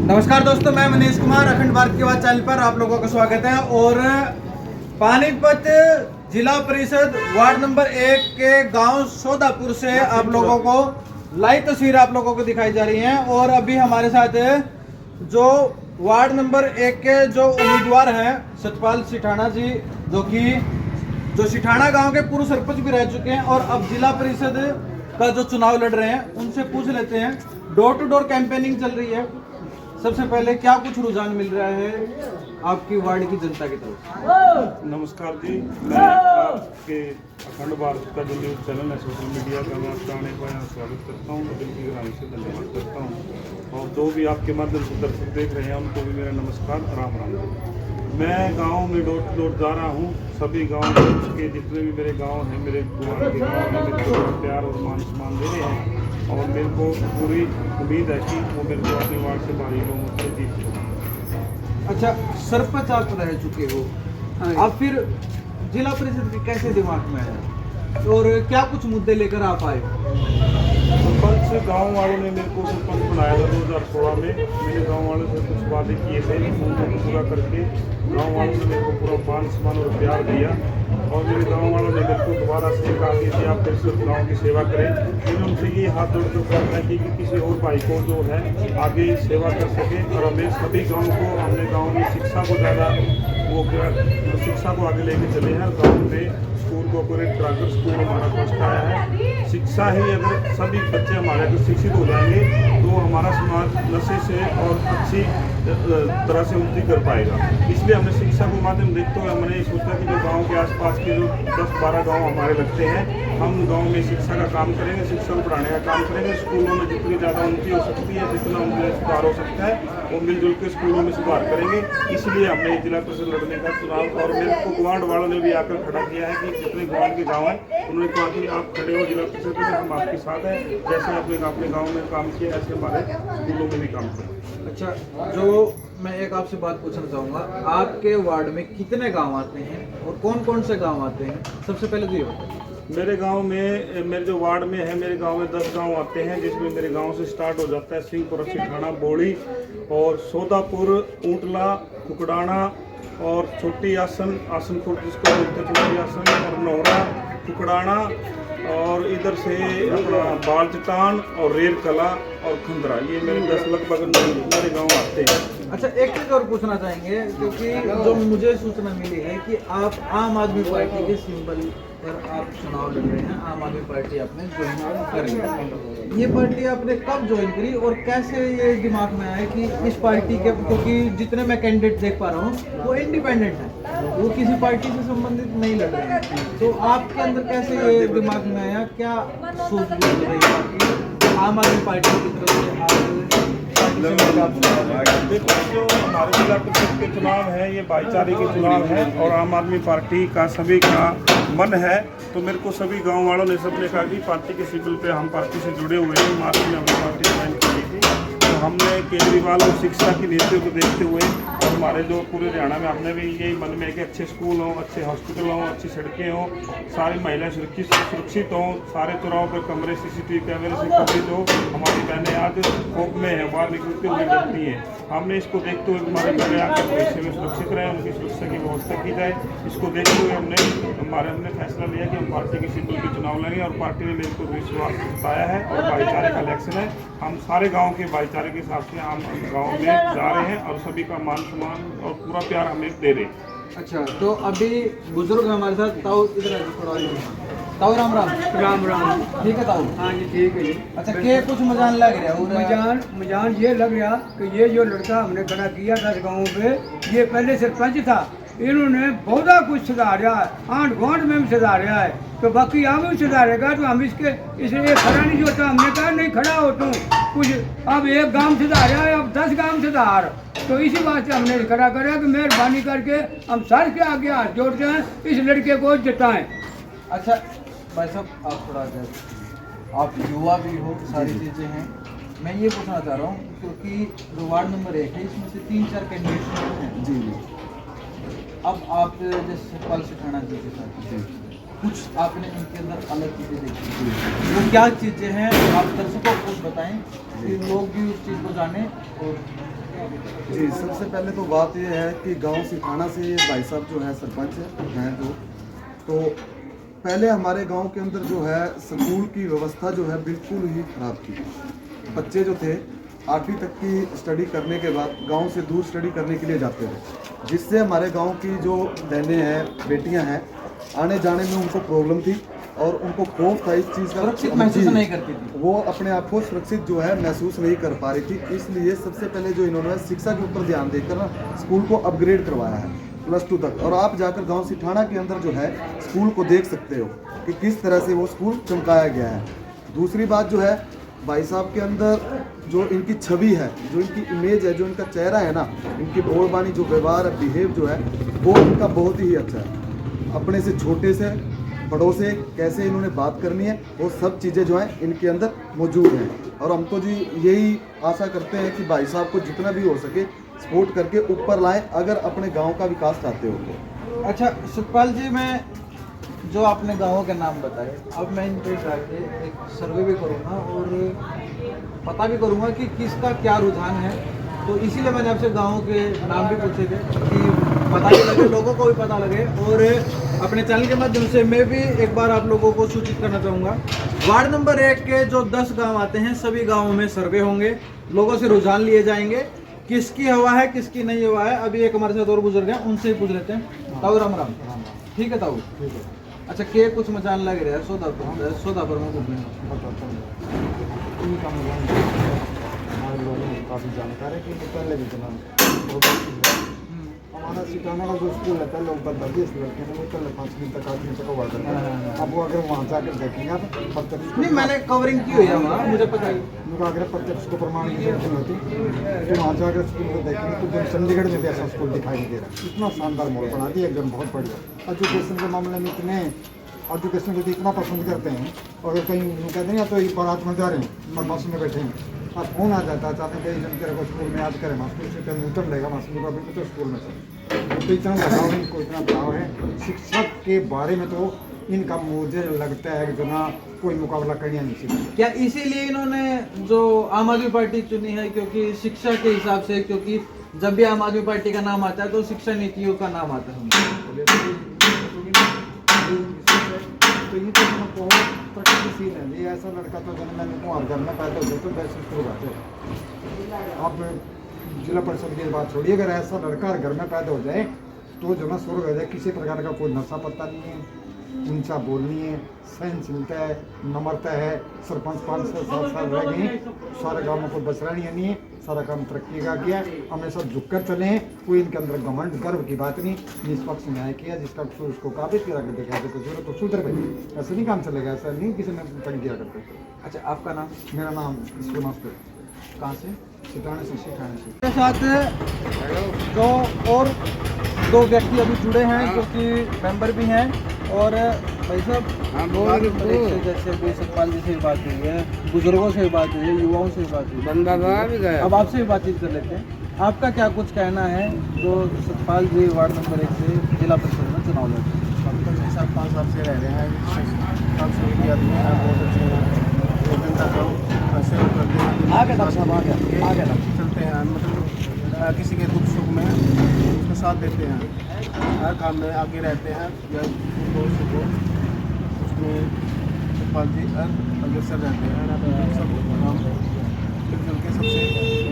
नमस्कार दोस्तों, मैं मनीष कुमार अखंड भारत की आवाज चैनल पर आप लोगों का स्वागत है। और पानीपत जिला परिषद वार्ड नंबर 1 के गांव सोदापुर से आप लोगों को लाइव तस्वीर आप लोगों को दिखाई जा रही हैं। और अभी हमारे साथ जो वार्ड नंबर 1 के जो उम्मीदवार हैं सतपाल सिठाना जी, जो सिठाना गांव के पूर्व सरपंच भी रह चुके हैं और अब जिला परिषद का जो चुनाव लड़ रहे हैं, उनसे पूछ लेते हैं। डोर टू डोर कैंपेनिंग चल रही है, सबसे पहले क्या कुछ रुझान मिल रहा है आपकी वार्ड की जनता की तरफ? नमस्कार जी, मैं आपके अखंड भारत का जो न्यूज़ चैनल है सोशल मीडिया का, मैं आपका आने का यहाँ स्वागत करता हूँ, दिल की गहराई से धन्यवाद करता हूँ। और जो भी आपके माध्यम से दर्शक देख रहे हैं उनको भी मेरा नमस्कार, राम राम। मैं गांव में डोर टू डोर जा रहा हूँ। सभी गाँव के जितने भी मेरे गाँव हैं, मेरे गुआर के गाँव में मेरे को प्यार और मान सम्मान दे रहे हैं और मेरे को पूरी उम्मीद है कि वो मेरे को अपने वार्ड से भारी लोगों से जीत। अच्छा, सरपंच आप रह चुके हो, आप फिर जिला परिषद के कैसे दिमाग में आया और क्या कुछ मुद्दे लेकर आप आए? सरपंच गांव वालों ने मेरे को सरपंच बनाया था 2016 में। मेरे गांव वालों से कुछ वादे किए थे, उनको पूरा करके गांव वालों ने मेरे को पूरा मान सम्मान और प्यार दिया। और मेरे गांव वालों ने मेरे को दोबारा से कहा कि आप फिर से गाँव की सेवा करें। मैंने उनसे ये हाथ जोड़ कर करना है कि किसी और भाई को जो है आगे सेवा कर सके। और हमें सभी गाँव को, हमने गाँव में शिक्षा को ज़्यादा शिक्षा को आगे लेके चले हैं। गाँव में स्कूल को ऑपरेट कराकर स्कूल हमारा फर्स्ट आया है। शिक्षा ही, अगर सभी बच्चे हमारे अगर शिक्षित हो जाएंगे तो हमारा समाज नशे से और अच्छी तरह से उन्नति कर पाएगा। इसलिए हमने शिक्षा को माध्यम देखते हुए हमने सोचा कि जो गांव के आसपास के जो 10-12 गांव हमारे लगते हैं, हम गांव में शिक्षा का काम करेंगे, शिक्षा को बढ़ाने का काम करेंगे। स्कूलों में जितनी ज़्यादा उन्नति हो सकती है, जितना उनमें सुधार हो सकता है, वो मिलजुल के स्कूलों में सुधार करेंगे। इसलिए हमने जिला परिषद लड़ने का चुनाव, और मेरे को ग्वांड वालों ने भी आकर खड़ा किया है कि जितने ग्वांड के गाँव हैं उन्होंने कहा कि आप खड़े हो जिला परिषद में, हम आपके साथ हैं। जैसे आपने अपने गाँव में काम किया ऐसे हमारे स्कूलों में भी काम करें। अच्छा, जो मैं एक आपसे बात पूछना चाहूँगा, आपके वार्ड में कितने गांव आते हैं और कौन कौन से गांव आते हैं? सबसे पहले तो ये बताइए। मेरे गांव में, मेरे जो वार्ड में है, मेरे गांव में 10 गांव आते हैं, जिसमें मेरे गांव से स्टार्ट हो जाता है सिंहपुर, सिठाना, बोड़ी और सोदापुर, ऊंटला, कुकड़ाना और छोटी आसनपुर जिसको बोलते हैं छोटी आसन, और नोहरा, कुकड़ाना, और इधर से अपना बालचटान और रेल कला और खंदरा। ये मेरे 10 लगभग मेरे गांव आते हैं। अच्छा, एक चीज और पूछना चाहेंगे, क्योंकि जो मुझे सूचना मिली है कि आप आम आदमी पार्टी के सिंबल पर आप चुनाव लड़ रहे हैं। आम आदमी पार्टी आपने ज्वाइन करी, ये पार्टी आपने कब ज्वाइन करी और कैसे ये दिमाग में आया कि इस पार्टी के, क्योंकि जितने मैं कैंडिडेट देख पा रहा हूँ वो इंडिपेंडेंट है, वो किसी पार्टी से संबंधित नहीं लड़ रहे हैं, तो आपके अंदर कैसे ये दिमाग में आया, क्या सोच रही है आपकी आम आदमी पार्टी की तरफ से आप? देखो, जो हमारे जिला परिषद के चुनाव है ये भाईचारे के चुनाव है और आम आदमी पार्टी का सभी का मन है। तो मेरे को सभी गांव वालों ने सबने कहा कि पार्टी के सिंबल पे हम पार्टी से जुड़े हुए हैं। मार्च में हमने पार्टी ज्वाइन की थी, तो हमने केजरीवाल और शिक्षा की नीतियों को देखते हुए और हमारे जो पूरे हरियाणा में हमने भी यही मन में कि अच्छे स्कूल हों, अच्छे हॉस्पिटल हों, अच्छी सड़कें हों, सारी महिलाएं सुरक्षित हों, सारे चौराहों पर कमरे CCTV कैमरे से कवरेज हो। हमारी बहनें आज कोप में है, बाहर निकलते हुए डरती हैं। हमने इसको देखते हुए हमारे बहनें आकर भविष्य में सुरक्षित रहें, उनकी सुरक्षा की व्यवस्था की जाए। इसको देखते हुए हमने फैसला लिया कि हम पार्टी के सिंबल के चुनाव लड़ेंगे और पार्टी ने मेरे को विश्वास जताया है। और भाईचारे का इलेक्शन है, हम सारे गाँव के भाईचारे के हिसाब से हम गाँव में जा रहे हैं और सभी का मान सम्मान और पूरा प्यार हमें दे रहे हैं। अच्छा, तो अभी बुजुर्ग हमारे साथ, ताऊ इधर आ थोड़ा। ताऊ राम राम। राम राम। ठीक है ताऊ? हाँ जी, ठीक है जी। अच्छा, के कुछ मजान लग रहा है? मजान ये लग रहा कि ये जो लड़का हमने खड़ा किया था गाँव पे, ये पहले सरपंच था, इन्होंने बहुत कुछ सुधारा है, आंट गांठ में भी सुधारा है, तो बाकी आप भी सुधारेगा। तो हम इसलिए खड़ा नहीं होता, हमने कहा नहीं खड़ा हो तुम कुछ, अब एक गांव सुधारा है, अब 10 गांव सुधार। तो इसी बात से हमने खड़ा करा कि मेहरबानी करके हम सर के आगे हाथ जोड़ते हैं, इस लड़के को जिताएं। अच्छा भाई साहब, आप थोड़ा आप युवा भी हो, सारी चीज़ें हैं, मैं ये पूछना चाह रहा हूँ क्योंकि वार्ड नंबर 1 है, इसमें से 3-4 कैंडिडेट हैं। जी जी। अब आप जैसे सतपाल सिठाना जी के साथ कुछ आपने इनके अंदर अलग चीज़ें देखी, वो क्या चीज़ें हैं आप दर्शकों को कुछ बताएं कि लोग भी उस चीज़ को जाने और जी, सबसे पहले तो बात ये है कि गांव सिठाना से ये भाई साहब जो है सरपंच हैं जो, तो पहले हमारे गांव के अंदर जो है स्कूल की व्यवस्था जो है बिल्कुल ही खराब थी। बच्चे जो थे 8वीं तक की स्टडी करने के बाद गांव से दूर स्टडी करने के लिए जाते थे, जिससे हमारे गांव की जो बहनें हैं, बेटियां हैं, आने जाने में उनको प्रॉब्लम थी और उनको खौफ था इस चीज़ का, सुरक्षित महसूस नहीं करती थी। वो अपने आप को सुरक्षित जो है महसूस नहीं कर पा रही थी। इसलिए सबसे पहले जो इन्होंने शिक्षा के ऊपर ध्यान देकर ना स्कूल को अपग्रेड करवाया है +2 तक। और आप जाकर गांव सिठाना के अंदर जो है स्कूल को देख सकते हो कि किस तरह से वो स्कूल चमकाया गया है। दूसरी बात जो है भाई साहब के अंदर जो इनकी छवि है, जो इनकी इमेज है, जो इनका चेहरा है ना, इनकी बोलबानी, जो व्यवहार है, बिहेव जो है, वो इनका बहुत ही अच्छा है। अपने से छोटे से बड़ों से कैसे इन्होंने बात करनी है, वो सब चीज़ें जो हैं इनके अंदर मौजूद हैं। और हम तो जी यही आशा करते हैं कि भाई साहब को जितना भी हो सके सपोर्ट करके ऊपर लाएं, अगर अपने गांव का विकास चाहते हो तो। अच्छा सुखपाल जी, मैं जो आपने गाँवों के नाम बताए, अब मैं इन पे जाके एक सर्वे भी करूँगा और पता भी करूँगा कि किसका क्या रुझान है। तो इसीलिए मैंने आपसे गाँव के नाम भी पूछे थे कि पता भी लगे, लोगों को भी पता लगे। और अपने चैनल के माध्यम से मैं भी एक बार आप लोगों को सूचित करना चाहूँगा, वार्ड नंबर 1 के जो 10 गांव आते हैं, सभी गांवों में सर्वे होंगे, लोगों से रुझान लिए जाएंगे, किसकी हवा है किसकी नहीं हवा है। अभी एक हमारे साथ और बुजुर्ग हैं, उनसे ही पूछ लेते हैं। ताऊ राम राम। ठीक है ताऊ। अच्छा, के कुछ मचान लग रहा है सोदापुर में घूमने हमारे लोगों को काफ़ी जानकारी है कि पहले भी चला हमारा सिटाना का जो स्कूल है, पहले ऊपर 20 लड़के थे, वो पहले 5वीं तक 8वीं तक हुआ करता है। अब वो अगर वहाँ जाकर देखेंगे आप प्रत्यक्ष नहीं, मैंने कवरिंग की हुई है वहाँ, मुझे पता है। उनको अगर प्रत्यक्ष को प्रमाण की जरूरत नहीं होती, तो वहाँ जाकर स्कूल को देखेंगे तो जो चंडीगढ़ में भी ऐसा स्कूल दिखाई नहीं दे रहा। इतना शानदार माहौल बना दिया एकदम, बहुत बढ़िया। एजुकेशन के मामले में इतने एजुकेशन को तो इतना पसंद करते हैं, अगर कहीं कहते हैं तो ये बारात में जा रहे हैं और बस में बैठे हैं, अब फोन आ जाता है चाहते कहीं जन तेरे को स्कूल में याद करें, स्कूल से कहीं उतर लेगा, स्कूल का भी तो स्कूल में चल। तो इतना लगाव है, इनको इतना लगाव है शिक्षक के बारे में, तो इनका मुझे लगता है कि जो ना कोई मुकाबला करना नहीं चाहिए। क्या इसीलिए इन्होंने जो आम आदमी पार्टी चुनी है, क्योंकि शिक्षा के हिसाब से, क्योंकि जब भी आम आदमी पार्टी का नाम आता है तो शिक्षा नीतियों का नाम आता है। तो ये तो बहुत प्रगतिशील है। ये ऐसा लड़का तो जब मैंने कुमार घर में पैदा हो तो वैसे शुरू बात आप जिला परिषद की बात छोड़िए, अगर ऐसा लड़का घर में पैदा हो जाए तो जो ना स्वर्ग हो जाए। किसी प्रकार का कोई नशा पता नहीं है, ऊंचा बोलनी है, सहनशीलता है, नम्रता है। सरपंच 5-7 साल रह गए, सारे गाँवों को बसरानी नहीं है, सारा काम तरक्की का किया, हमेशा झुककर चले हैं। कोई इनके अंदर घमंड गर्व की बात नहीं, निष्पक्ष न्याय किया, जिसका कसूर उसको काबिज करा कर देखा तो कसूर तो सुधर गई। ऐसे नहीं काम चलेगा, ऐसा नहीं किसी ने तंग किया करते। अच्छा, आपका नाम? मेरा नाम विश्वनाथ, कहाँ से? सिटाने से सिखाने से। मेरे साथ जो और 2 व्यक्ति अभी जुड़े हैं, जो कि मेंबर भी हैं। और भाई साहब, जैसे भी सुखपाल जी से भी बात हुई है, बुजुर्गों से भी बात हुई है, युवाओं से भी बात हुई है, अब आपसे भी बातचीत कर लेते हैं। आपका क्या कुछ कहना है जो सुखपाल जी वार्ड नंबर 1 से जिला परिषद में चुनाव लड़ते हैं? 5 साल से रह रहे हैं, काम शुरू किया बहुत अच्छे हैं, जनता को सेवा करते हैं, आगे डॉक्टर साहब, आगे चलते हैं, मतलब किसी के दुख सुख में उसका साथ देते हैं, हर काम में आगे रहते हैं। या सुख हो उसमें सुखपाल जी अग्रसर रहते हैं, सब काम मिलजुल के सबसे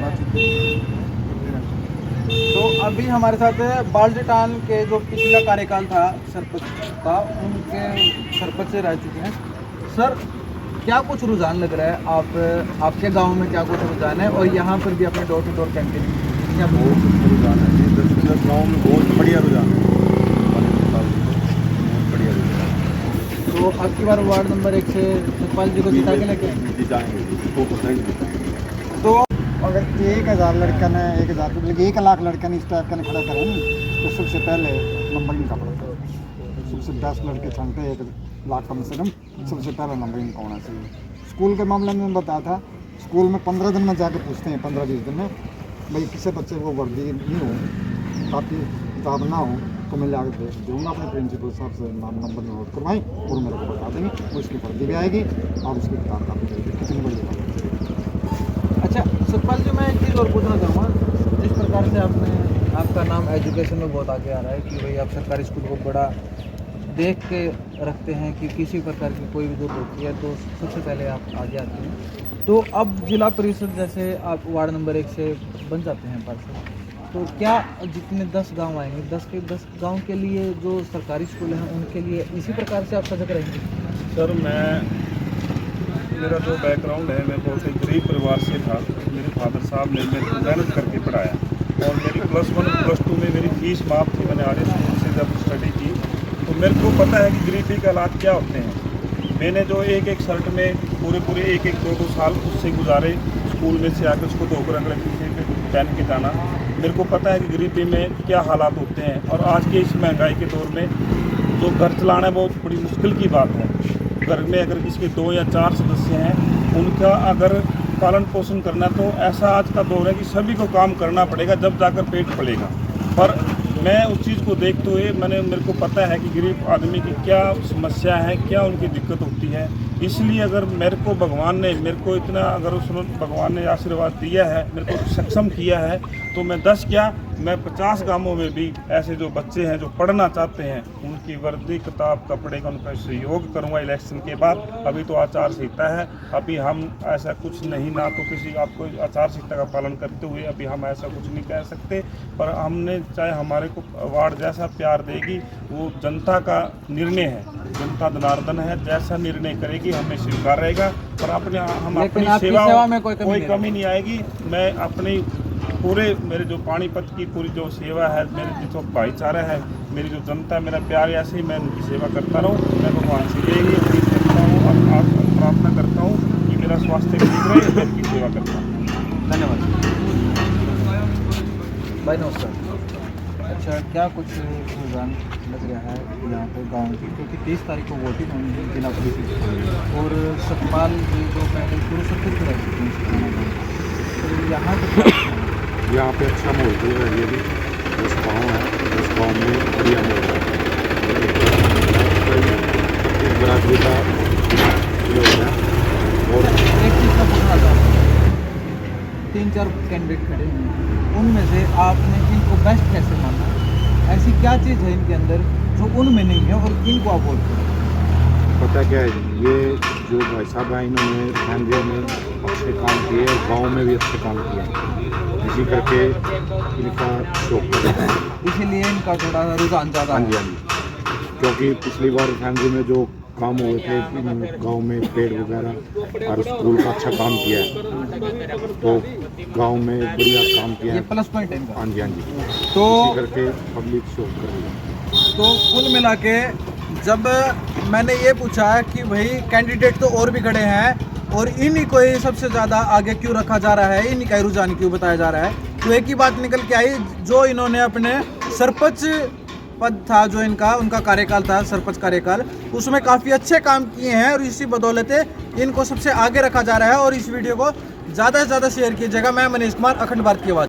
बातचीत करते रहते हैं। तो अभी हमारे साथ बाल्टीटान के जो पिछला कार्यकाल था सरपंच का, उनके सरपंच से रह चुके हैं। सर, क्या कुछ रुझान लग रहा है आपके गांव में, क्या कुछ रुझान है? और यहाँ पर भी अपने डोर टू डोर कैंपेन क्या बहुत अच्छा रुझान है जी, 10 गाँव में बहुत बढ़िया रुझान है, बहुत बढ़िया रुझान है। तो अब की बार वार्ड नंबर 1 से सुखपाल जी को जिता के लेके जाएंगे 2%। तो अगर 1000 लड़का ने 1000 मतलब 1 लाख लड़का ने इस टाइप का खड़ा करें ना, तो सबसे पहले नंबरिंग का पड़ता है। सबसे 10 लड़के छानते हैं 1 लाख कम से कम, सबसे पहला नंबरिंग का होना चाहिए। स्कूल के मामले में बताया था, स्कूल में 15 दिन में जाके पूछते हैं, 15-20 दिन में, भाई किसी बच्चे को वर्दी नहीं हो, कापी किताब ना हो, तो मैं लाकर भेज दूँगा अपने प्रिंसिपल साहब से, नाम नंबर नोट करवाएं और मेरे को बता देंगे, उसकी वर्दी भी आएगी और उसकी किताब कापी करेगी, कितनी बड़ी बात है। अच्छा सुखपाल जी, मैं एक चीज़ और पूछना चाहूँगा, से आपका नाम एजुकेशन में बहुत आगे आ रहा है कि भाई आप सरकारी स्कूल को बड़ा देख के रखते हैं कि किसी प्रकार की कोई भी जरूरत होती है तो सबसे पहले आप आगे आते हैं। तो अब जिला परिषद जैसे आप वार्ड नंबर 1 से बन जाते हैं पार्षद, तो क्या जितने 10 गांव आएंगे 10 के 10 गांव के लिए जो सरकारी स्कूल हैं उनके लिए इसी प्रकार से आप सजग रहेंगे? सर मेरा जो बैकग्राउंड है, मैं बहुत ही गरीब परिवार से था। मेरे फादर साहब ने मेरे को मेहनत करके पढ़ाया और मेरी +1 +2 में मेरी फीस माफ़ थी। मैंने आर्य स्कूल से जब स्टडी की तो मेरे को पता है कि गरीबी के हालात क्या होते हैं। मैंने जो एक शर्ट में पूरे 1-2 साल उससे गुजारे, स्कूल में से आकर उसको धोकर अगले पीछे पहन के जाना। मेरे को पता है कि गरीबी में क्या हालात होते हैं और आज के इस महंगाई के दौर में जो घर चलाना बहुत बड़ी मुश्किल की बात है। घर में अगर किसी के 2 या 4 सदस्य हैं, उनका अगर पालन पोषण करना, तो ऐसा आज का दौर है कि सभी को काम करना पड़ेगा जब जाकर पेट पलेगा। पर मैं उस चीज़ को देखते हुए मेरे को पता है कि गरीब आदमी की क्या समस्या है, क्या उनकी दिक्कत होती है। इसलिए अगर मेरे को भगवान ने इतना भगवान ने आशीर्वाद दिया है, मेरे को सक्षम किया है, तो मैं 10 क्या मैं 50 गांवों में भी ऐसे जो बच्चे हैं जो पढ़ना चाहते हैं उनकी वर्दी किताब कपड़े का उनका सहयोग करूँगा इलेक्शन के बाद। अभी तो आचार संहिता है, अभी हम ऐसा कुछ नहीं, ना तो किसी आपको आचार संहिता का पालन करते हुए अभी हम ऐसा कुछ नहीं कह सकते। पर हमने चाहे हमारे को वार्ड जैसा प्यार देगी, वो जनता का निर्णय है, जनता जनार्दन है, जैसा निर्णय करेगी हमें स्वीकार रहेगा। पर हम अपनी सेवा में कोई कमी नहीं आएगी। मैं अपनी पूरे मेरे जो पानीपत की पूरी जो सेवा है, मेरे जो भाईचारा है, मेरी जो जनता है, मेरा प्यार ऐसे ही मैं उनकी सेवा करता रहूँ। मैं भगवान से यही उम्मीद करता हूँ और आप प्रार्थना करता हूँ कि मेरा स्वास्थ्य ठीक रहे, मैं इनकी सेवा करता हूँ। धन्यवाद भाई, नमस्कार। अच्छा, क्या कुछ रुझान लग रहा है यहाँ पे गांव की, क्योंकि 30 तारीख को वोटिंग होनी है जिला परिषद और सतपाल जी जो पहले पूर्व सरपंच रह चुके हैं, तो यहाँ पे अच्छा माहौल चल रहा है। ये भी 10 गाँव है, 10 गाँव में बढ़िया माहौल है। एक बराबरी का ये हो गया। और एक चीज़ का पूछना था, 3-4 कैंडिडेट खड़े हैं, उनमें से आपने इनको बेस्ट कैसे माना? ऐसी क्या चीज़ है इनके अंदर जो उनमें नहीं है और इनको आप बोलते हैं? पता क्या है, ये जो भाई साहब हैं इन्होंने फैमिली में अच्छे काम किए और गाँव में भी अच्छे काम किए, इसी करके इनका शौक कर रहा है। इसीलिए इनका थोड़ा रुझान ज़्यादा हाँ है। जी, हाँ जी, क्योंकि पिछली बार फैमिली में जो काम हुए थे गांव में पेड़ वगैरह और स्कूल का अच्छा काम किया है, तो गांव में बढ़िया काम किया ये है। प्लस पॉइंट है इनका। हाँ जी, हाँ जी, तो इसी करके पब्लिक शौक कर रही है। तो कुल मिला के जब मैंने ये पूछा कि भाई कैंडिडेट तो और भी खड़े हैं और इन्हीं को ही सबसे ज़्यादा आगे क्यों रखा जा रहा है, इन्हीं का रुझान क्यों बताया जा रहा है, तो एक ही बात निकल के आई, जो इन्होंने अपने सरपंच पद था जो इनका उनका कार्यकाल था, सरपंच कार्यकाल, उसमें काफ़ी अच्छे काम किए हैं और इसी बदौलत इनको सबसे आगे रखा जा रहा है। और इस वीडियो को ज़्यादा से ज़्यादा शेयर कीजिएगा। मैं मनीष कुमार, अखंड भारत की आवाज़।